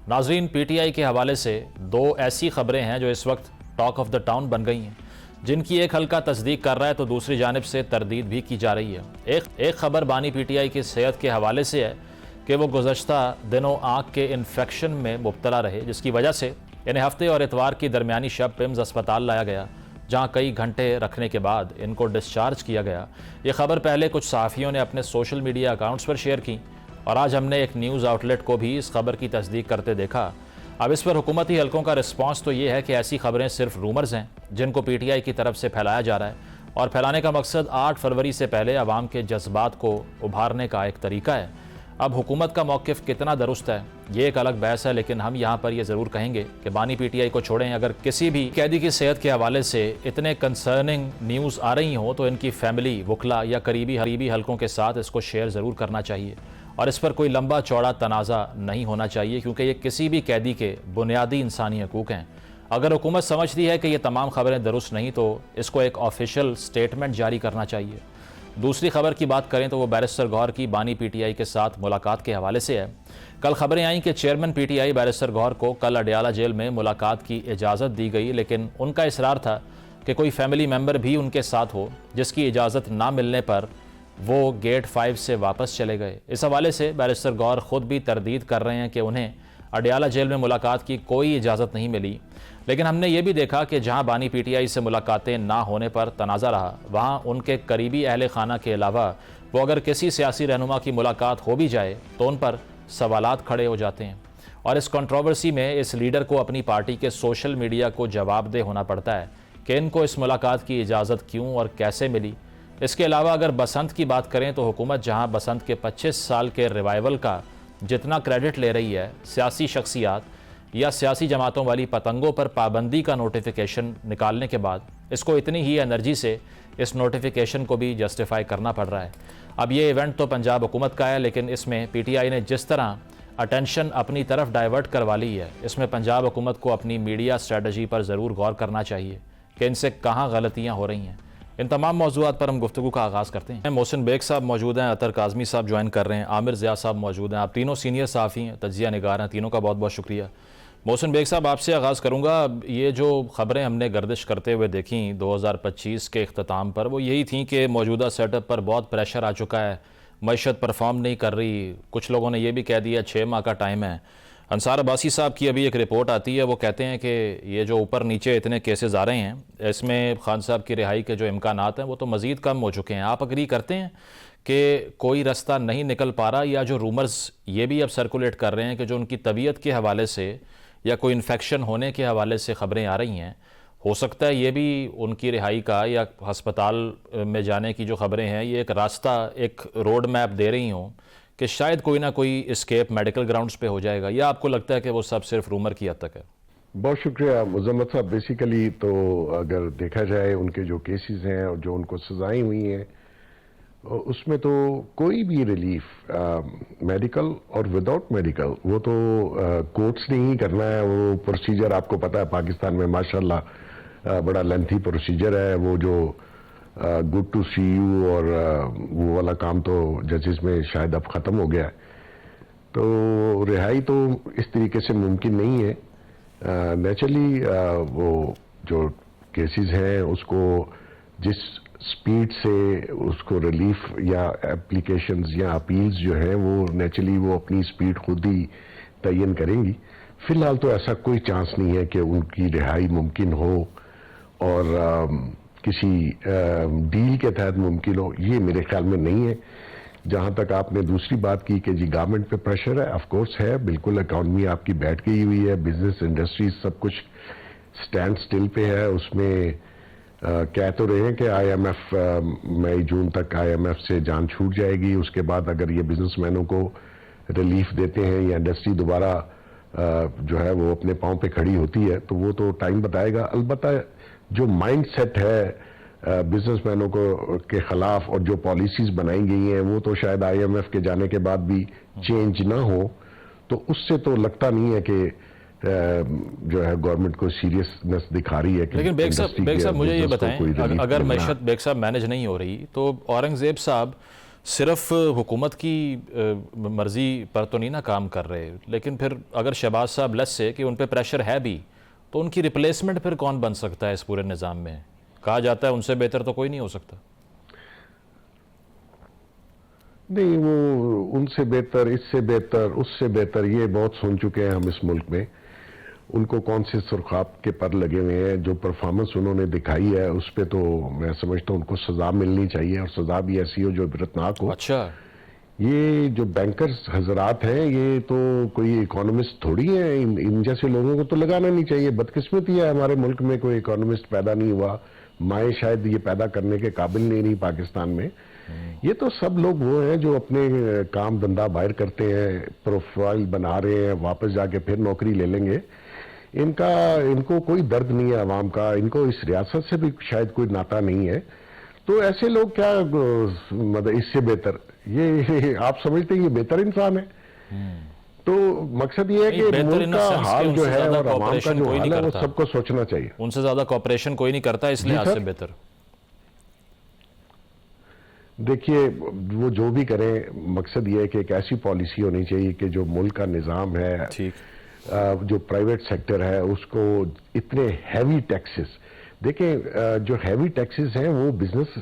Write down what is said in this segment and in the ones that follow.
ناظرین، پی ٹی آئی کے حوالے سے دو ایسی خبریں ہیں جو اس وقت ٹاک آف دا ٹاؤن بن گئی ہیں، جن کی ایک حلقہ تصدیق کر رہا ہے تو دوسری جانب سے تردید بھی کی جا رہی ہے۔ ایک خبر بانی پی ٹی آئی کی صحت کے حوالے سے ہے کہ وہ گزشتہ دنوں آنکھ کے انفیکشن میں مبتلا رہے، جس کی وجہ سے انہیں ہفتے اور اتوار کی درمیانی شب پمز اسپتال لایا گیا، جہاں کئی گھنٹے رکھنے کے بعد ان کو ڈسچارج کیا گیا۔ یہ خبر پہلے کچھ صحافیوں نے اپنے سوشل میڈیا اکاؤنٹس پر شیئر کی، اور آج ہم نے ایک نیوز آؤٹ لیٹ کو بھی اس خبر کی تصدیق کرتے دیکھا۔ اب اس پر حکومتی حلقوں کا رسپانس تو یہ ہے کہ ایسی خبریں صرف رومرز ہیں، جن کو پی ٹی آئی کی طرف سے پھیلایا جا رہا ہے، اور پھیلانے کا مقصد 8 فروری سے پہلے عوام کے جذبات کو ابھارنے کا ایک طریقہ ہے۔ اب حکومت کا موقف کتنا درست ہے یہ ایک الگ بحث ہے، لیکن ہم یہاں پر یہ ضرور کہیں گے کہ بانی پی ٹی آئی کو چھوڑیں، اگر کسی بھی قیدی کی صحت کے حوالے سے اتنے کنسرننگ نیوز آ رہی ہوں تو ان کی فیملی، وکلا یا قریبی حلقوں کے ساتھ اس کو شیئر ضرور کرنا چاہیے، اور اس پر کوئی لمبا چوڑا تنازع نہیں ہونا چاہیے، کیونکہ یہ کسی بھی قیدی کے بنیادی انسانی حقوق ہیں۔ اگر حکومت سمجھتی ہے کہ یہ تمام خبریں درست نہیں تو اس کو ایک آفیشیل سٹیٹمنٹ جاری کرنا چاہیے۔ دوسری خبر کی بات کریں تو وہ بیرسٹر گوہر کی بانی پی ٹی آئی کے ساتھ ملاقات کے حوالے سے ہے۔ کل خبریں آئیں کہ chairman P T I barrister Gohar کو کل اڈیالہ جیل میں ملاقات کی اجازت دی گئی، لیکن ان کا اصرار تھا کہ کوئی فیملی ممبر بھی ان کے ساتھ ہو، جس کی اجازت نہ ملنے پر وہ گیٹ 5 سے واپس چلے گئے۔ اس حوالے سے بیرسٹر گوہر خود بھی تردید کر رہے ہیں کہ انہیں اڈیالہ جیل میں ملاقات کی کوئی اجازت نہیں ملی، لیکن ہم نے یہ بھی دیکھا کہ جہاں بانی پی ٹی آئی سے ملاقاتیں نہ ہونے پر تنازع رہا، وہاں ان کے قریبی اہل خانہ کے علاوہ وہ اگر کسی سیاسی رہنما کی ملاقات ہو بھی جائے تو ان پر سوالات کھڑے ہو جاتے ہیں، اور اس کنٹروورسی میں اس لیڈر کو اپنی پارٹی کے سوشل میڈیا کو جواب دہ ہونا پڑتا ہے کہ ان کو اس ملاقات کی اجازت کیوں اور کیسے ملی۔ اس کے علاوہ اگر بسنت کی بات کریں تو حکومت جہاں بسنت کے 25 سال کے ریوائیول کا جتنا کریڈٹ لے رہی ہے، سیاسی شخصیات یا سیاسی جماعتوں والی پتنگوں پر پابندی کا نوٹیفیکیشن نکالنے کے بعد اس کو اتنی ہی انرجی سے اس نوٹیفیکیشن کو بھی جسٹیفائی کرنا پڑ رہا ہے۔ اب یہ ایونٹ تو پنجاب حکومت کا ہے، لیکن اس میں پی ٹی آئی نے جس طرح اٹینشن اپنی طرف ڈائیورٹ کروا لی ہے، اس میں پنجاب حکومت کو اپنی میڈیا اسٹریٹجی پر ضرور غور کرنا چاہیے کہ ان سے کہاں غلطیاں ہو رہی ہیں۔ ان تمام موضوعات پر ہم گفتگو کا آغاز کرتے ہیں۔ محسن بیگ صاحب موجود ہیں، اطہر کاظمی صاحب جوائن کر رہے ہیں، عامر ضیاء صاحب موجود ہیں۔ آپ تینوں سینئر صحافی ہیں، تجزیہ نگار ہیں، تینوں کا بہت بہت شکریہ۔ محسن بیگ صاحب، آپ سے آغاز کروں گا۔ یہ جو خبریں ہم نے گردش کرتے ہوئے دیکھیں 2025 کے اختتام پر، وہ یہی تھیں کہ موجودہ سیٹ اپ پر بہت پریشر آ چکا ہے، معیشت پرفارم نہیں کر رہی، کچھ لوگوں نے یہ بھی کہہ دیا 6 ماہ کا ٹائم ہے۔ انصار عباسی صاحب کی ابھی ایک رپورٹ آتی ہے، وہ کہتے ہیں کہ یہ جو اوپر نیچے اتنے کیسز آ رہے ہیں، اس میں خان صاحب کی رہائی کے جو امکانات ہیں وہ تو مزید کم ہو چکے ہیں۔ آپ اگری کرتے ہیں کہ کوئی رستہ نہیں نکل پا رہا، یا جو رومرز یہ بھی اب سرکولیٹ کر رہے ہیں کہ جو ان کی طبیعت کے حوالے سے یا کوئی انفیکشن ہونے کے حوالے سے خبریں آ رہی ہیں، ہو سکتا ہے یہ بھی ان کی رہائی کا یا ہسپتال میں جانے کی جو خبریں ہیں یہ ایک راستہ، ایک روڈ میپ دے رہی ہوں کہ شاید کوئی نہ کوئی اسکیپ میڈیکل گراؤنڈز پہ ہو جائے گا، یا آپ کو لگتا ہے کہ وہ سب صرف رومر کی حد تک ہے؟ بہت شکریہ مزمت صاحب۔ بیسیکلی تو اگر دیکھا جائے ان کے جو کیسز ہیں اور جو ان کو سزائیں ہوئی ہیں، اس میں تو کوئی بھی ریلیف میڈیکل اور وداؤٹ میڈیکل وہ تو کورٹس نے ہی کرنا ہے۔ وہ پروسیجر آپ کو پتا ہے پاکستان میں ماشاءاللہ بڑا لینتھی پروسیجر ہے، وہ جو گڈ ٹو سی یو اور وہ والا کام تو ججز میں شاید اب ختم ہو گیا ہے، تو رہائی تو اس طریقے سے ممکن نہیں ہے۔ نیچرلی وہ جو کیسز ہیں اس کو جس سپیڈ سے اس کو ریلیف یا اپلیکیشنز یا اپیلز جو ہیں وہ نیچرلی وہ اپنی سپیڈ خود ہی تعین کریں گی۔ فی الحال تو ایسا کوئی چانس نہیں ہے کہ ان کی رہائی ممکن ہو اور کسی ڈیل کے تحت ممکن ہو، یہ میرے خیال میں نہیں ہے۔ جہاں تک آپ نے دوسری بات کی کہ جی گورنمنٹ پہ پریشر ہے، آف کورس ہے، بالکل اکانومی آپ کی بیٹھ گئی ہوئی ہے، بزنس انڈسٹری سب کچھ سٹینڈ سٹل پہ ہے۔ اس میں کہہ تو رہے ہیں کہ آئی ایم ایف مئی جون تک آئی ایم ایف سے جان چھوٹ جائے گی، اس کے بعد اگر یہ بزنس مینوں کو ریلیف دیتے ہیں یا انڈسٹری دوبارہ جو ہے وہ اپنے پاؤں پہ کھڑی ہوتی ہے تو وہ تو ٹائم بتائے گا۔ البتہ جو مائنڈ سیٹ ہے بزنس مینوں کو کے خلاف اور جو پالیسیز بنائی گئی ہیں وہ تو شاید آئی ایم ایف کے جانے کے بعد بھی چینج نہ ہو، تو اس سے تو لگتا نہیں ہے کہ جو ہے گورنمنٹ کو سیریسنس دکھا رہی ہے۔ لیکن بیگ صاحب مجھے یہ بتائیں، اگر معیشت بیگ صاحب مینج نہیں ہو رہی تو اورنگزیب صاحب صرف حکومت کی مرضی پر تو نہیں نا کام کر رہے، لیکن پھر اگر شہباز صاحب لیس سے کہ ان پہ پریشر ہے بھی، تو ان کی ریپلیسمنٹ پھر کون بن سکتا ہے اس پورے نظام میں؟ کہا جاتا ہے ان سے بہتر تو کوئی نہیں ہو سکتا۔ نہیں، وہ ان سے بہتر، اس سے بہتر، اس سے بہتر، یہ بہت سن چکے ہیں ہم اس ملک میں۔ ان کو کون سے سرخاب کے پر لگے ہوئے ہیں؟ جو پرفارمنس انہوں نے دکھائی ہے اس پہ تو میں سمجھتا ہوں ان کو سزا ملنی چاہیے، اور سزا بھی ایسی ہو جو عبرتناک ہو۔ اچھا، یہ جو بینکرز حضرات ہیں یہ تو کوئی اکانومسٹ تھوڑی ہیں، ان جیسے لوگوں کو تو لگانا نہیں چاہیے۔ بدقسمتی ہے ہمارے ملک میں کوئی اکانومسٹ پیدا نہیں ہوا، مائیں شاید یہ پیدا کرنے کے قابل نہیں پاکستان میں۔ یہ تو سب لوگ وہ ہیں جو اپنے کام دھندا باہر کرتے ہیں، پروفائل بنا رہے ہیں، واپس جا کے پھر نوکری لے لیں گے۔ ان کو کوئی درد نہیں ہے عوام کا، ان کو اس ریاست سے بھی شاید کوئی ناطہ نہیں ہے۔ تو ایسے لوگ کیا مطلب اس سے بہتر، یہ آپ سمجھتے ہیں یہ بہتر انسان ہے؟ تو مقصد یہ ہے کہ بہتر ملک کا حال جو ہے اور عوام کا جو حال ہے وہ سب کو سوچنا چاہیے۔ ان سے زیادہ کوآپریشن کوئی نہیں کرتا، اس لحاظ سے بہتر۔ دیکھیے وہ جو بھی کریں، مقصد یہ ہے کہ ایک ایسی پالیسی ہونی چاہیے کہ جو ملک کا نظام ہے، جو پرائیویٹ سیکٹر ہے، اس کو اتنے ہیوی ٹیکسز، دیکھیں جو ہیوی ٹیکسز ہیں وہ بزنس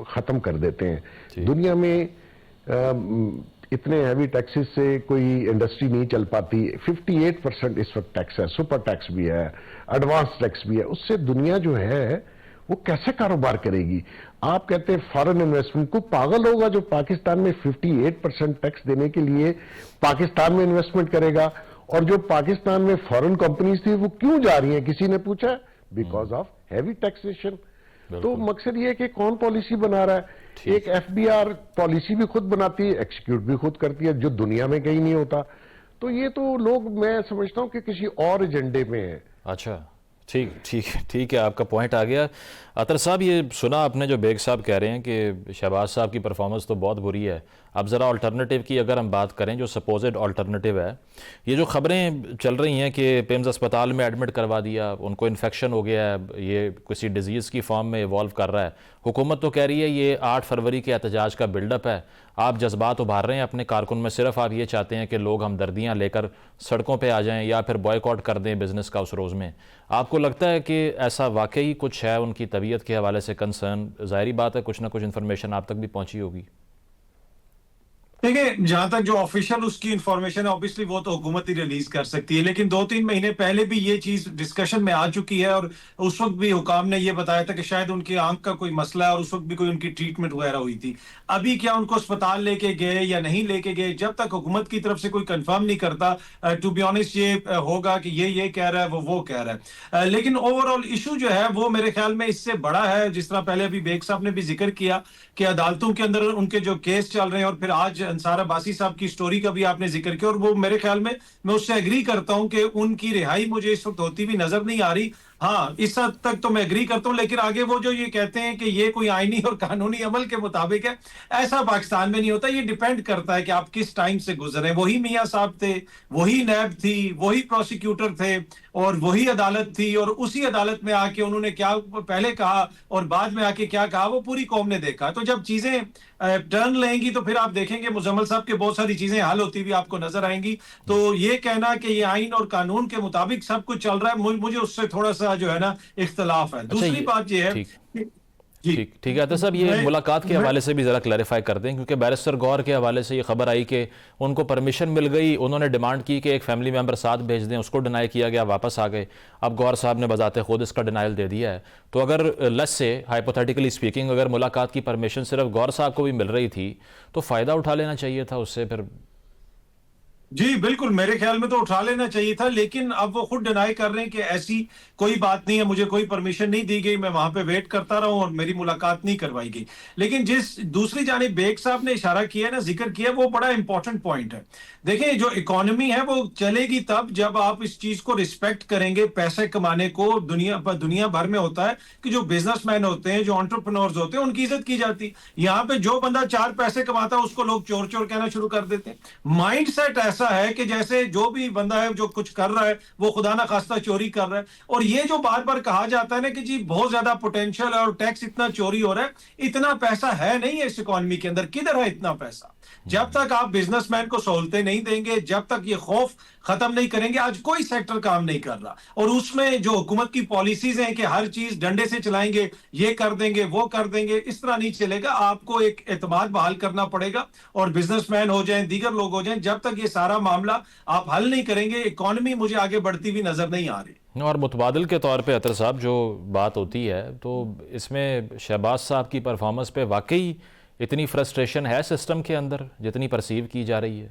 ختم کر دیتے ہیں۔ دنیا میں اتنے ہیوی ٹیکسز سے کوئی انڈسٹری نہیں چل پاتی۔ 58% اس وقت ٹیکس ہے، سپر ٹیکس بھی ہے، ایڈوانس ٹیکس بھی ہے۔ اس سے دنیا جو ہے وہ کیسے کاروبار کرے گی؟ آپ کہتے ہیں فارن انویسٹمنٹ، کو پاگل ہوگا جو پاکستان میں 58% ٹیکس دینے کے لیے پاکستان میں انویسٹمنٹ کرے گا؟ اور جو پاکستان میں فارن کمپنیز تھی وہ کیوں جا رہی ہیں؟ کسی نے پوچھا؟ Because of heavy taxation. تو مقصد یہ ہے کہ کون پالیسی بنا رہا ہے؟ ایک ایف بی آر پالیسی بھی خود بناتی ہے، ایکسیکیوٹ بھی خود کرتی ہے، جو دنیا میں کہیں نہیں ہوتا۔ تو یہ تو لوگ، میں سمجھتا ہوں کہ کسی اور ایجنڈے میں ہیں۔ اچھا، ٹھیک ہے، آپ کا پوائنٹ آ گیا۔ عطر صاحب، یہ سنا آپ نے جو بیگ صاحب کہہ رہے ہیں کہ شہباز صاحب کی پرفارمنس تو بہت بری ہے۔ اب ذرا آلٹرنیٹیو کی اگر ہم بات کریں، جو سپوزڈ آلٹرنیٹیو ہے، یہ جو خبریں چل رہی ہیں کہ پیمز اسپتال میں ایڈمٹ کروا دیا، ان کو انفیکشن ہو گیا ہے، یہ کسی ڈیزیز کی فارم میں ایوالو کر رہا ہے۔ حکومت تو کہہ رہی ہے یہ 8 فروری کے احتجاج کا بلڈ اپ ہے، آپ جذبات ابھار رہے ہیں اپنے کارکن میں، صرف آپ یہ چاہتے ہیں کہ لوگ ہمدردیاں لے کر سڑکوں پہ آ جائیں یا پھر بوائیکاٹ کر دیں بزنس کا اس روز میں۔ آپ کو لگتا ہے کہ ایسا واقعی کچھ ہے ان کی طبیعت کے حوالے سے کنسرن؟ ظاہری بات ہے کچھ نہ کچھ انفارمیشن آپ تک بھی پہنچی ہوگی۔ دیکھیں، جہاں تک جو آفیشیل اس کی انفارمیشن ہے اوبیسلی وہ تو حکومت ہی ریلیز کر سکتی ہے، لیکن 2-3 مہینے پہلے بھی یہ چیز ڈسکشن میں آ چکی ہے، اور اس وقت بھی حکام نے یہ بتایا تھا کہ شاید ان کی آنکھ کا کوئی مسئلہ ہے، اور اس وقت بھی کوئی ان کی ٹریٹمنٹ وغیرہ ہوئی تھی۔ ابھی کیا ان کو اسپتال لے کے گئے یا نہیں لے کے گئے، جب تک حکومت کی طرف سے کوئی کنفرم نہیں کرتا، ٹو بی آنیسٹ یہ ہوگا کہ یہ کہہ رہا ہے، وہ کہہ رہا ہے۔ لیکن اوور آل ایشو جو ہے وہ میرے خیال میں اس سے بڑا ہے، جس طرح پہلے ابھی بیگ صاحب نے بھی ذکر کیا کہ عدالتوں کے اندر ان کے جو کیس چل رہے ہیں، اور پھر آج انصار عباسی صاحب کی سٹوری کا بھی آپ نے ذکر کیا، اور وہ میرے خیال میں اس سے ایگری کرتا ہوں کہ ان کی رہائی مجھے اس وقت ہوتی بھی نظر نہیں آ رہی۔ ہاں، اس حد تک تو میں ایگری کرتا ہوں، لیکن آگے وہ جو یہ کہتے ہیں کہ یہ کوئی آئینی اور قانونی عمل کے مطابق ہے، ایسا پاکستان میں نہیں ہوتا۔ یہ ڈیپینڈ کرتا ہے کہ آپ کس ٹائم سے گزرے۔ وہی میاں صاحب تھے، وہی نیب تھی، وہی پروسیکیوٹر تھے، اور وہی عدالت تھی، اور اسی عدالت میں آ کے انہوں نے کیا پہلے کہا اور بعد میں آ کے کیا کہا وہ پوری قوم نے دیکھا۔ تو جب چیزیں ٹرن لیں گی تو پھر آپ دیکھیں گے مزمل صاحب کے بہت ساری چیزیں حل ہوتی بھی آپ کو نظر آئیں گی۔ تو یہ کہنا کہ یہ آئین اور قانون کے مطابق سب کچھ چل رہا ہے، مجھے اس سے تھوڑا سا جو ہے نا اختلاف ہے۔ دوسری بات یہ ہے، ٹھیک ہے عطر صاحب، یہ ملاقات کے حوالے سے بھی ذرا کلیریفائی کر دیں، کیونکہ بیرسٹر گور کے حوالے سے یہ خبر آئی کہ ان کو پرمیشن مل گئی، انہوں نے ڈیمانڈ کی کہ ایک فیملی ممبر ساتھ بھیج دیں، اس کو ڈینائی کیا گیا، واپس آ گئے۔ اب گور صاحب نے بذات خود اس کا ڈینائل دے دیا ہے۔ تو اگر لیس سے ہائپوتھیٹیکلی اسپیکنگ اگر ملاقات کی پرمیشن صرف گور صاحب کو بھی مل رہی تھی تو فائدہ اٹھا لینا چاہیے تھا اس سے پھر۔ جی بالکل، میرے خیال میں تو اٹھا لینا چاہیے تھا، لیکن اب وہ خود ڈینائی کر رہے ہیں کہ ایسی کوئی بات نہیں ہے، مجھے کوئی پرمیشن نہیں دی گئی، میں وہاں پہ ویٹ کرتا رہا ہوں اور میری ملاقات نہیں کروائی گئی۔ لیکن جس دوسری جانب بیگ صاحب نے اشارہ کیا نا، ذکر کیا، وہ بڑا امپورٹنٹ پوائنٹ ہے۔ دیکھیں، جو اکانومی ہے وہ چلے گی تب جب آپ اس چیز کو ریسپیکٹ کریں گے۔ پیسے کمانے کو دنیا بھر میں ہوتا ہے کہ جو بزنس مین ہوتے ہیں، جو انٹرپرینورز ہوتے ہیں، ان کی عزت کی جاتی۔ یہاں پہ جو بندہ 4 پیسے کماتا ہے اس کو لوگ چور چور کہنا شروع کر دیتے ہیں۔ مائنڈ سیٹ ایسا ایسا ہے کہ جیسے جو بھی بندہ ہے جو کچھ کر رہا ہے وہ خدا نہ خواستہ چوری کر رہا ہے. اور یہ جو بار بار کہا جاتا ہے نا کہ جی بہت زیادہ پوٹینشیل ہے اور ٹیکس اتنا چوری ہو رہا ہے, اتنا پیسہ ہے نہیں ہے اس اکانومی کے اندر. کدھر ہے اتنا پیسہ؟ جب تک آپ بزنس مین کو سہولتیں نہیں دیں گے, جب تک یہ خوف ختم نہیں کریں گے, آج کوئی سیکٹر کام نہیں کر رہا. اور اس میں جو حکومت کی پالیسیز ہیں کہ ہر چیز ڈنڈے سے چلائیں گے, یہ کر دیں گے, وہ کر دیں گے, اس طرح نہیں چلے گا. آپ کو ایک اعتماد بحال کرنا پڑے گا, اور بزنس مین ہو جائیں, دیگر لوگ ہو جائیں, جب تک یہ سارا معاملہ آپ حل نہیں کریں گے, اکانومی مجھے آگے بڑھتی ہوئی نظر نہیں آ رہی. اور متبادل کے طور پہ عطر صاحب جو بات ہوتی ہے تو اس میں شہباز صاحب کی پرفارمنس پہ واقعی اتنی فرسٹریشن ہے سسٹم کے اندر جتنی پرسیو کی جا رہی ہے؟